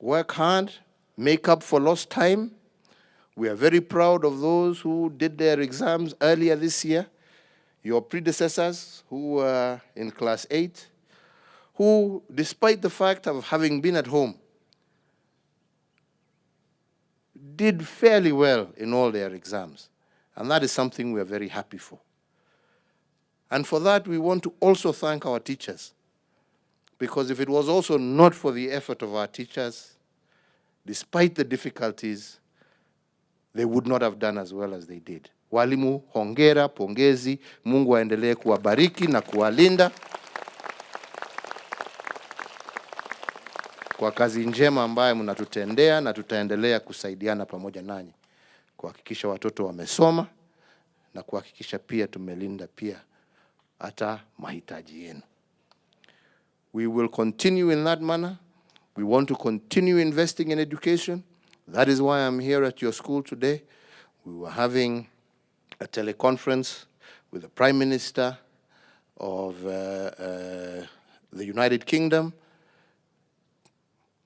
work hard, make up for lost time. We are very proud of those who did their exams earlier this year, your predecessors who were in class 8, who, despite the fact of having been at home, did fairly well in all their exams. And that is something we are very happy for. And for that, we want to also thank our teachers, because if it was also not for the effort of our teachers, despite the difficulties, they would not have done as well as they did. Walimu, hongera, pongezi, Mungu aendelee kuwabariki na kuwalinda kwa kazi njema ambayo mnatutendea, na tutaendelea kusaidiana pamoja nanyi kuhakikisha watoto wamesoma na kuhakikisha pia tumelinda pia hata mahitaji yenu. We will continue in that manner. We want to continue investing in education. That is why I'm here at your school today. We were having a teleconference with the Prime Minister of the United Kingdom,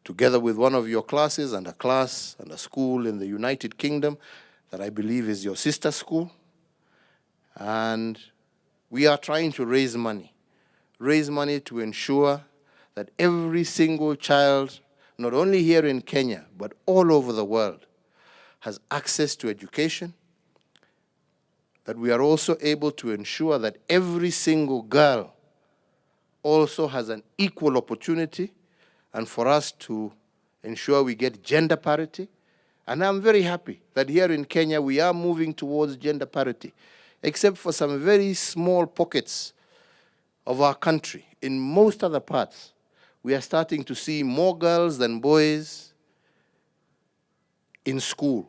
together with one of your classes and a class and a school in the United Kingdom that I believe is your sister school. And we are trying to raise money to ensure that every single child, not only here in Kenya, but all over the world, has access to education, that we are also able to ensure that every single girl also has an equal opportunity, and for us to ensure we get gender parity. And I'm very happy that here in Kenya we are moving towards gender parity, except for some very small pockets of our country. In most other parts, we are starting to see more girls than boys in school.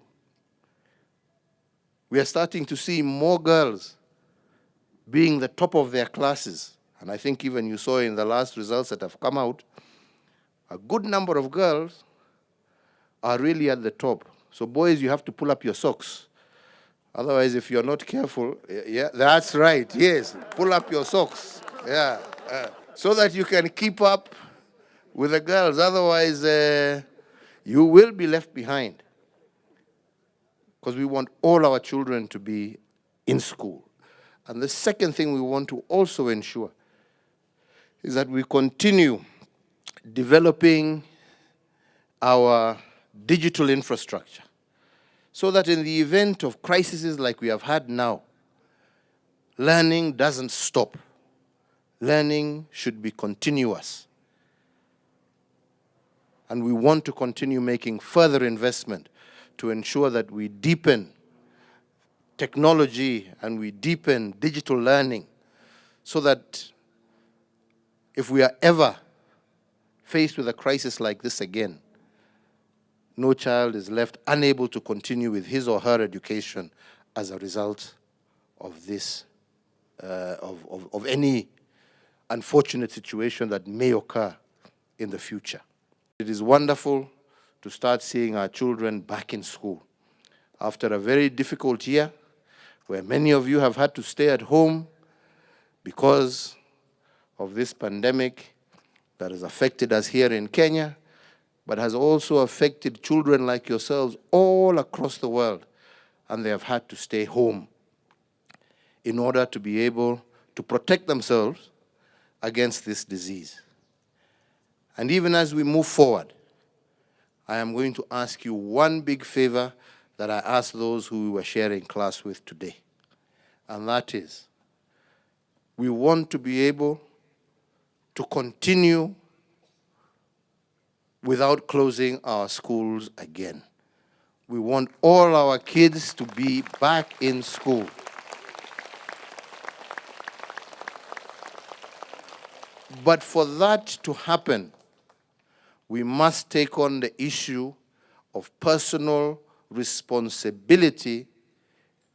We are starting to see more girls being the top of their classes. And I think even you saw in the last results that have come out, a good number of girls are really at the top. So boys, you have to pull up your socks. Otherwise, if you're not careful, yeah, that's right, yes, pull up your socks, yeah, so that you can keep up with the girls. Otherwise, you will be left behind, because we want all our children to be in school. And the second thing we want to also ensure is that we continue developing our digital infrastructure, so that in the event of crises like we have had now, learning doesn't stop. Learning should be continuous. And we want to continue making further investment to ensure that we deepen technology and we deepen digital learning, so that if we are ever faced with a crisis like this again, no child is left unable to continue with his or her education as a result of this, of any unfortunate situation that may occur in the future. It is wonderful to start seeing our children back in school after a very difficult year, where many of you have had to stay at home because of this pandemic that has affected us here in Kenya, but has also affected children like yourselves all across the world, and they have had to stay home in order to be able to protect themselves against this disease. And even as we move forward, I am going to ask you one big favor that I asked those who we were sharing class with today, and that is, we want to be able to continue without closing our schools again. We want all our kids to be back in school. But for that to happen, we must take on the issue of personal responsibility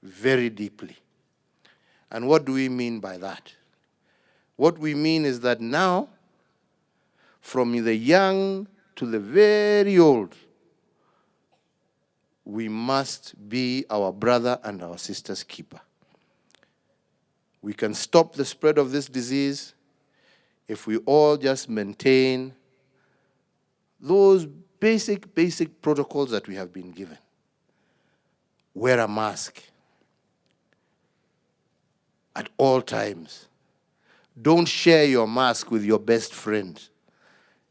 very deeply. And what do we mean by that? What we mean is that now, from the young to the very old, we must be our brother and our sister's keeper. We can stop the spread of this disease if we all just maintain those basic protocols that we have been given. Wear a mask at all times. Don't share your mask with your best friend.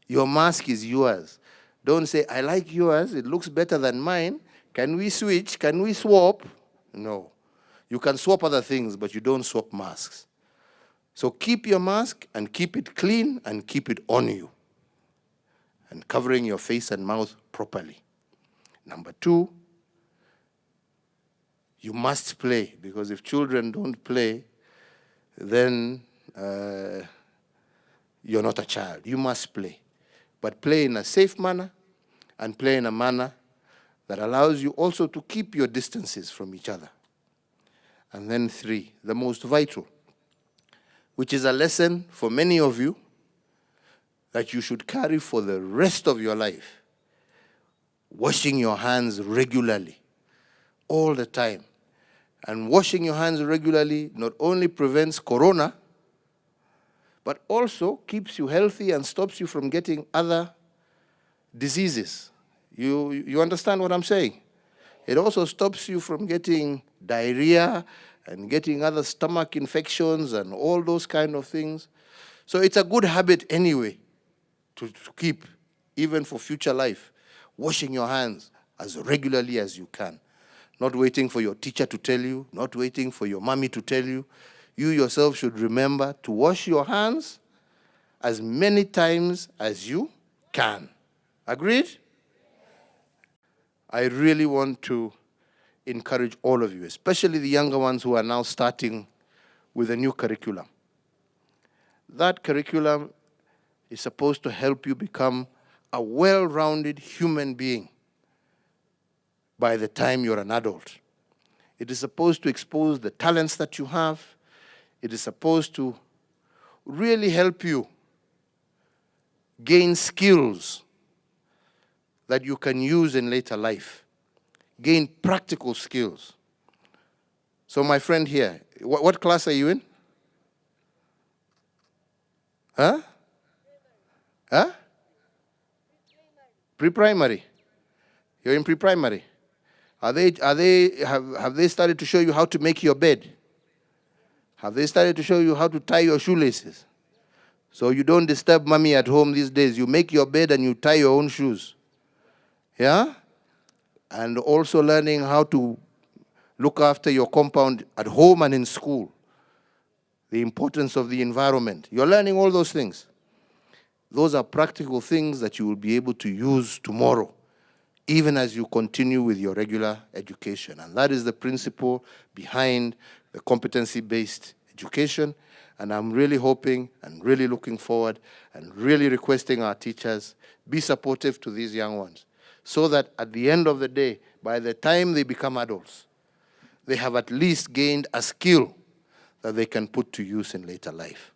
Your mask is yours. Don't say, I like yours, it looks better than mine. Can we switch? Can we swap? No. You can swap other things, but you don't swap masks. So keep your mask and keep it clean and keep it on you. And covering your face and mouth properly. Number 2, you must play, because if children don't play, then you're not a child. You must play. But play in a safe manner and play in a manner that allows you also to keep your distances from each other. And then 3, the most vital, which is a lesson for many of you that you should carry for the rest of your life. Washing your hands regularly, all the time. And washing your hands regularly not only prevents corona, but also keeps you healthy and stops you from getting other diseases. You understand what I'm saying? It also stops you from getting diarrhea and getting other stomach infections and all those kind of things. So it's a good habit anyway to keep, even for future life. Washing your hands as regularly as you can. Not waiting for your teacher to tell you, not waiting for your mommy to tell you. You yourself should remember to wash your hands as many times as you can. Agreed? I really want to encourage all of you, especially the younger ones who are now starting with a new curriculum. That curriculum is supposed to help you become a well-rounded human being by the time you're an adult. It is supposed to expose the talents that you have. It is supposed to really help you gain skills that you can use in later life. Gain practical skills. So my friend here, what class are you in? Huh? Huh? Pre-primary. You're in pre-primary. Have they started to show you how to make your bed? Have they started to show you how to tie your shoelaces? So you don't disturb mommy at home these days. You make your bed and you tie your own shoes. Yeah? And also learning how to look after your compound at home and in school. The importance of the environment. You're learning all those things. Those are practical things that you will be able to use tomorrow, even as you continue with your regular education. And that is the principle behind the competency-based education. And I'm really hoping and really looking forward and really requesting our teachers be supportive to these young ones, so that at the end of the day, by the time they become adults, they have at least gained a skill that they can put to use in later life.